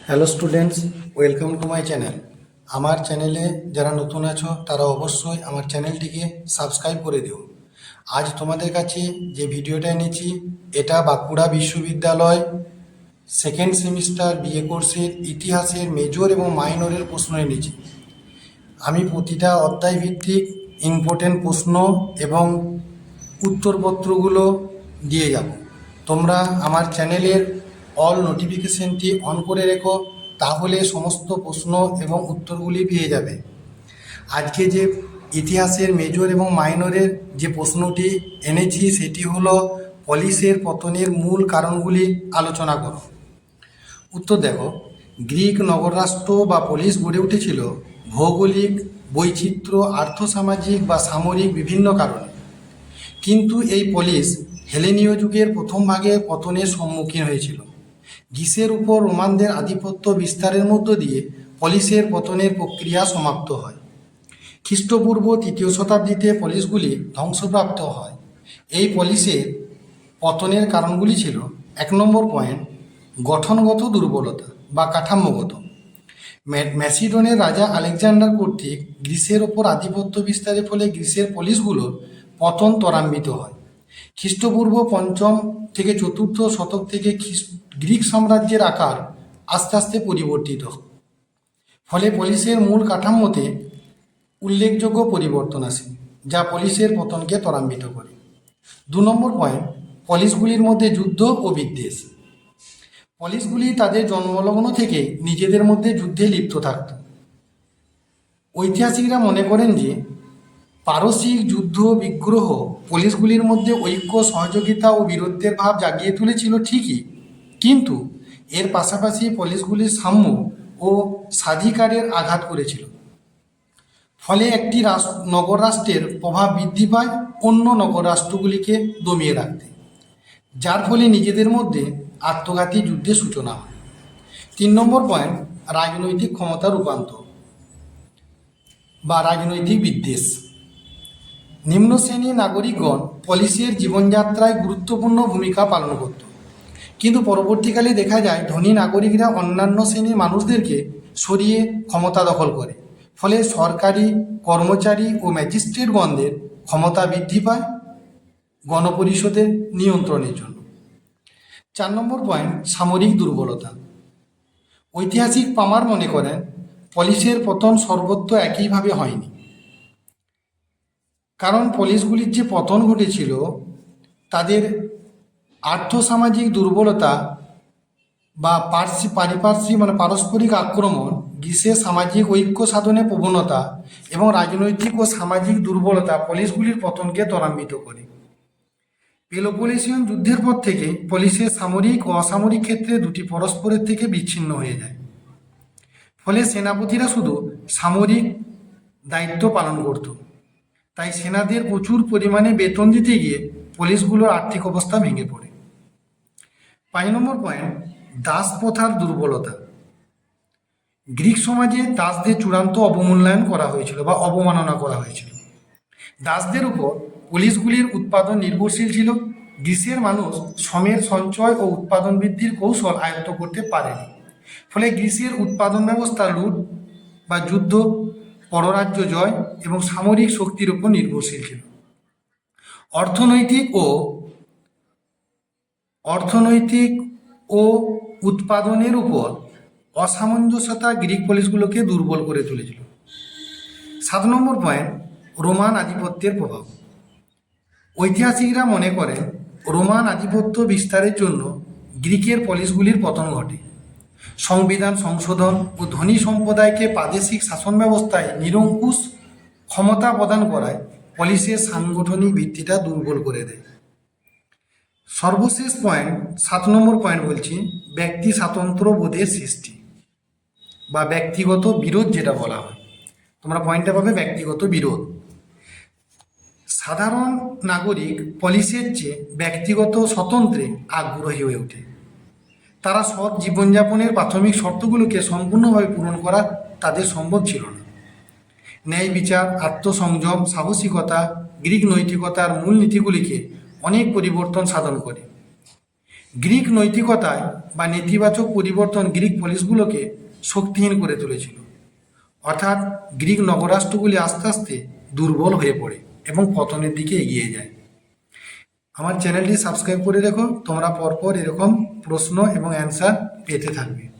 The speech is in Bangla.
Hello students, welcome to my channel. আমার চ্যানেলে যারা নতুন আছো তারা অবশ্যই আমার চ্যানেলটিকে সাবস্ক্রাইব করে দিও। আজ তোমাদের কাছে যে ভিডিওটা এনেছি এটা বাঁকুড়া বিশ্ববিদ্যালয় সেকেন্ড সেমিস্টার বিএ কোর্সের ইতিহাসের মেজর এবং মাইনরের প্রশ্ন এনেছি। আমি প্রতিটা অধ্যায় ভিত্তিক ইম্পর্টেন্ট প্রশ্ন এবং উত্তরপত্রগুলো দিয়ে যাব। তোমরা আমার চ্যানেলের অল নোটিফিকেশনটি অন করে রেখো, তাহলে সমস্ত প্রশ্ন এবং উত্তরগুলি পেয়ে যাবে। আজকে যে ইতিহাসের মেজর এবং মাইনরের যে প্রশ্নটি এনেছি সেটি হলো পলিসের পতনের মূল কারণগুলি আলোচনা করো। উত্তর দেখো, গ্রিক নগররাষ্ট্র বা পলিস গড়ে উঠেছিল ভৌগোলিক বৈচিত্র্য, আর্থসামাজিক বা সামরিক বিভিন্ন কারণে। কিন্তু এই পলিস হেলেনীয় যুগের প্রথম ভাগে পতনের সম্মুখীন হয়েছিল। গ্রিসের উপর রোমানদের আধিপত্য বিস্তারের মধ্য দিয়ে পলিসের পতনের প্রক্রিয়া সমাপ্ত হয়। খ্রিস্টপূর্ব 3য় শতাব্দীতে পলিসগুলি ধ্বংসপ্রাপ্ত হয়। এই পলিসের পতনের কারণগুলি ছিল: 1 নম্বর পয়েন্ট, গঠনগত দুর্বলতা বা কাঠামোগত। ম্যাসিডনের রাজা আলেকজান্ডার কর্তৃক গ্রিসের ওপর আধিপত্য বিস্তারের ফলে গ্রিসের পলিসগুলোর পতন ত্বরান্বিত হয়। খ্রিস্টপূর্ব 5ম থেকে 4র্থ শতক থেকে গ্রিক সাম্রাজ্যের আকার আস্তে আস্তে পরিবর্তিত হয়। ফলে পলিসের মূল কাঠামোতে উল্লেখযোগ্য পরিবর্তন আসে, যা পলিসের পতনকে ত্বরান্বিত করে। 2 নম্বর পয়েন্ট, পলিসগুলির মধ্যে যুদ্ধ ও বিদ্বেষ। পলিসগুলি তাদের জন্মলগ্ন থেকে নিজেদের মধ্যে যুদ্ধে লিপ্ত থাকত। ঐতিহাসিকরা মনে করেন যে পারসিক যুদ্ধ বিগ্রহ পলিসগুলির মধ্যে ঐক্য, সহযোগিতা ও বীরত্বের ভাব জাগিয়ে তুলেছিল ঠিকই, কিন্তু এর পাশাপাশি পলিসগুলির সাম্য ও স্বাধিকারের আঘাত করেছিল। ফলে একটি নগর রাষ্ট্রের প্রভাব বৃদ্ধি পায় অন্য নগর রাষ্ট্রগুলিকে দমিয়ে রাখতে, যার ফলে নিজেদের মধ্যে আত্মঘাতী যুদ্ধের সূচনা হয়। 3 নম্বর পয়েন্ট, রাজনৈতিক ক্ষমতা রূপান্তর বা রাজনৈতিক বিদ্বেষ। নিম্ন শ্রেণীর নাগরিকগণ পলিসের জীবনযাত্রায় গুরুত্বপূর্ণ ভূমিকা পালন করত, কিন্তু পরবর্তীকালে দেখা যায় ধনী নাগরিকরা অন্যান্য শ্রেণীর মানুষদেরকে সরিয়ে ক্ষমতা দখল করে। ফলে সরকারি কর্মচারী ও ম্যাজিস্ট্রেটগণদের ক্ষমতা বৃদ্ধি পায় গণপরিষদের নিয়ন্ত্রণের জন্য। 4 নম্বর পয়েন্ট, সামরিক দুর্বলতা। ঐতিহাসিক পামার মনে করেন পলিসের পতন সর্বত্র একইভাবে হয়নি, কারণ পলিসগুলির যে পতন ঘটেছিল তাদের আর্থসামাজিক দুর্বলতা বা পারস্পরিক আক্রমণ, গ্রিসের সামাজিক ঐক্য সাধনে প্রবণতা এবং রাজনৈতিক ও সামাজিক দুর্বলতা পলিসগুলির পতনকে ত্বরান্বিত করে। পেলোপোনেসিয়ান যুদ্ধের পর থেকে পলিসের সামরিক ও অসামরিক ক্ষেত্রে দুটি পরস্পরের থেকে বিচ্ছিন্ন হয়ে যায়। ফলে সেনাপতিরা শুধু সামরিক দায়িত্ব পালন করত, তাই সেনাদের প্রচুর পরিমাণে বেতন দিতে গিয়ে পুলিশগুলোর আর্থিক অবস্থা ভেঙে পড়ে। 5 নম্বর পয়েন্ট, দাস প্রথার দুর্বলতা। গ্রিক সমাজে দাসদের চূড়ান্ত অবমূল্যায়ন করা হয়েছিল বা অবমাননা করা হয়েছিল। দাসদের উপর পুলিশগুলির উৎপাদন নির্ভরশীল ছিল। গ্রিসের মানুষ শ্রমের সঞ্চয় ও উৎপাদন বৃদ্ধির কৌশল আয়ত্ত করতে পারেনি। ফলে গ্রিসের উৎপাদন ব্যবস্থা লুট বা যুদ্ধ, পররাজ্য জয় এবং সামরিক শক্তির উপর নির্ভরশীল ছিল। অর্থনৈতিক ও উৎপাদনের উপর অসামঞ্জস্যতা গ্রিক পুলিশগুলোকে দুর্বল করে তুলেছিল। 7 নম্বর পয়েন্ট, রোমান আধিপত্যের প্রভাব। ঐতিহাসিকরা মনে করেন রোমান আধিপত্য বিস্তারের জন্য গ্রিকের পুলিশগুলির পতন ঘটে। সংবিধান সংশোধন ও ধনী সম্প্রদায়কে প্রাদেশিক শাসন ব্যবস্থায় নিরঙ্কুশ ক্ষমতা প্রদান করায় পুলিশের সাংগঠনিক ভিত্তিটা দুর্বল করে দেয়। সর্বশেষ পয়েন্ট, 7 নম্বর পয়েন্ট বলছি, ব্যক্তি স্বাতন্ত্র্য বোধের সৃষ্টি বা ব্যক্তিগত বিরোধ যেটা বলা হয়। তোমরা পয়েন্টটা পাবে ব্যক্তিগত বিরোধ। সাধারণ নাগরিক পুলিশের চেয়ে ব্যক্তিগত স্বতন্ত্রে আগ্রহী হয়ে ওঠে। তারা সৎ জীবনযাপনের প্রাথমিক শর্তগুলোকে সম্পূর্ণভাবে পূরণ করা তাদের সম্ভব ছিল না। ন্যায় বিচার, আত্মসংযম, সাহসিকতা গ্রিক নৈতিকতার মূল নীতিগুলিকে অনেক পরিবর্তন সাধন করে। গ্রিক নৈতিকতায় বা নেতিবাচক পরিবর্তন গ্রিক পলিসগুলোকে শক্তিহীন করে তুলেছিল। অর্থাৎ গ্রিক নগরাষ্ট্রগুলি আস্তে আস্তে দুর্বল হয়ে পড়ে এবং পতনের দিকে এগিয়ে যায়। আমার চ্যানেলটি সাবস্ক্রাইব করে রেখো, তোমরা পরপর এরকম প্রশ্ন এবং অ্যান্সার পেতে থাকবে।